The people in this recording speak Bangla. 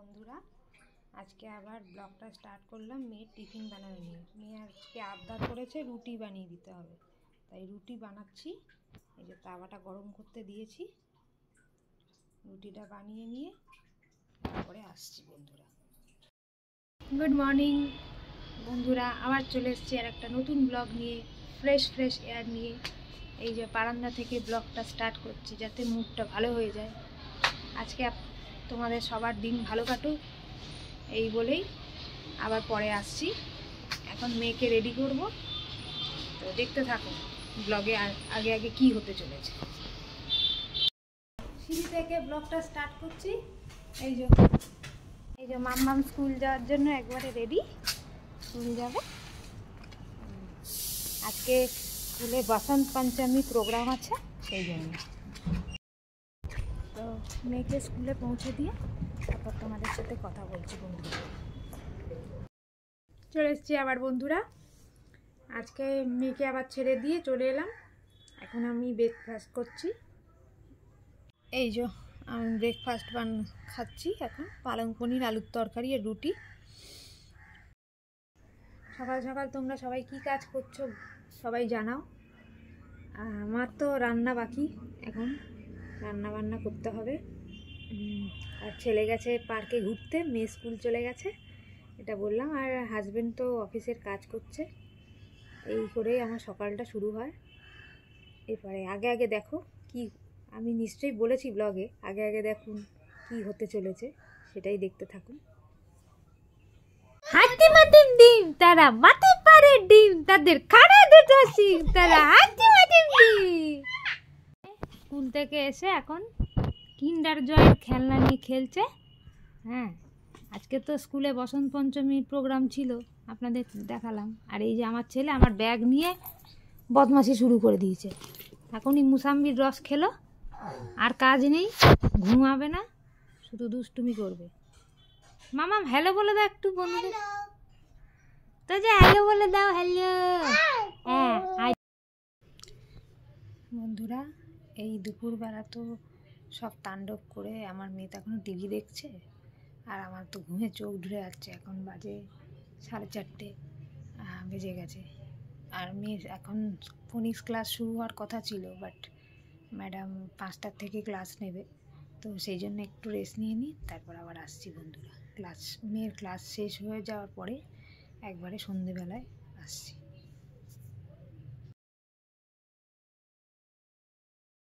বন্ধুরা, আজকে আবার ব্লগটা স্টার্ট করলাম মেয়ের টিফিন বানানো নিয়ে। মেয়ে আজকে আবদার করেছে রুটি বানিয়ে দিতে হবে, তাই রুটি বানাচ্ছি। এই যে তাওয়াটা গরম করতে দিয়েছি, রুটিটা বানিয়ে নিয়ে তারপরে আসছি বন্ধুরা। গুড মর্নিং বন্ধুরা, আবার চলে এসেছি আর একটা নতুন ব্লগ নিয়ে, ফ্রেশ এয়ার নিয়ে। এই যে বারান্দা থেকে ব্লগটা স্টার্ট করছি যাতে মুডটা ভালো হয়ে যায়। আজকে তোমাদের সবার দিন ভালো কাটুক এই বলেই আবার পরে আসছি। এখন মেয়েকে রেডি করব, তো দেখতে থাকো ব্লগে আগে আগে কি হতে চলেছে। সিঁড়ি থেকে ব্লগটা স্টার্ট করছি। এই যে মাম্মাম স্কুল যাওয়ার জন্য একবারে রেডি, স্কুল যাবে। আজকে স্কুলে বসন্ত পঞ্চমী প্রোগ্রাম আছে, সেই জন্য। তো মেয়েকে স্কুলে পৌঁছে দিয়ে তারপর তোমাদের সাথে কথা বলছি বন্ধুরা। চলে এসেছি আবার বন্ধুরা, আজকে মেয়েকে আবার ছেড়ে দিয়ে চলে এলাম। এখন আমি ব্রেকফাস্ট করছি। এই যে আমি ব্রেকফাস্ট খাচ্ছি এখন, পালং পনির, আলুর তরকারি আর রুটি। সকাল সকাল তোমরা সবাই কি কাজ করছো সবাই জানাও। আমার তো রান্না বাকি, এখন রান্না বান্না করতে হবে। আর ছেলে গেছে পার্কে ঘুরতে, মেয়ে স্কুল চলে গেছে, এটা বললাম। আর হাজব্যান্ড তো অফিসের কাজ করছে। এই করেই আমার সকালটা শুরু হয়। এরপরে আগে আগে দেখো কি, আমি নিশ্চয়ই বলেছি ব্লগে, আগে আগে দেখুন কি হতে চলেছে, সেটাই দেখতে থাকুন। হাতি মাটির ডিম তারা মাটি পারে ডিম, তাদের খাড়া দুটো সিং তারা হাতি মাটির ডিম। স্কুল থেকে এসে এখন কিন্ডার জয়ের খেলনা নিয়ে খেলছে। হ্যাঁ, আজকে তো স্কুলে বসন্ত পঞ্চমীর প্রোগ্রাম ছিল, আপনাদের দেখালাম। আর এই যে আমার ছেলে আমার ব্যাগ নিয়ে বদমাশি শুরু করে দিয়েছে। এখনই মুসাম্বির রস খেলো, আর কাজ নেই, ঘুমাবে না, শুধু দুষ্টুমি করবে। মামাম হ্যালো বলে দাও একটু বন্ধুদের, তো যে হ্যালো বলে দাও। হ্যালো। হ্যাঁ বন্ধুরা, এই দুপুরবেলা তো সব তাণ্ডব করে আমার মেয়ে তো এখনও টিভি দেখছে, আর আমার তো ঘুমে চোখ ঢুলে যাচ্ছে। এখন বাজে 4:30 বেজে গেছে। আর মেয়ের এখন ফোনিক্স ক্লাস শুরু হওয়ার কথা ছিল, বাট ম্যাডাম 5টার থেকে ক্লাস নেবে, তো সেই জন্য একটু রেস্ট নিয়ে নিই, তারপর আবার আসছি বন্ধুরা। মেয়ের ক্লাস শেষ হয়ে যাওয়ার পরে একবারে সন্ধেবেলায় আসছি।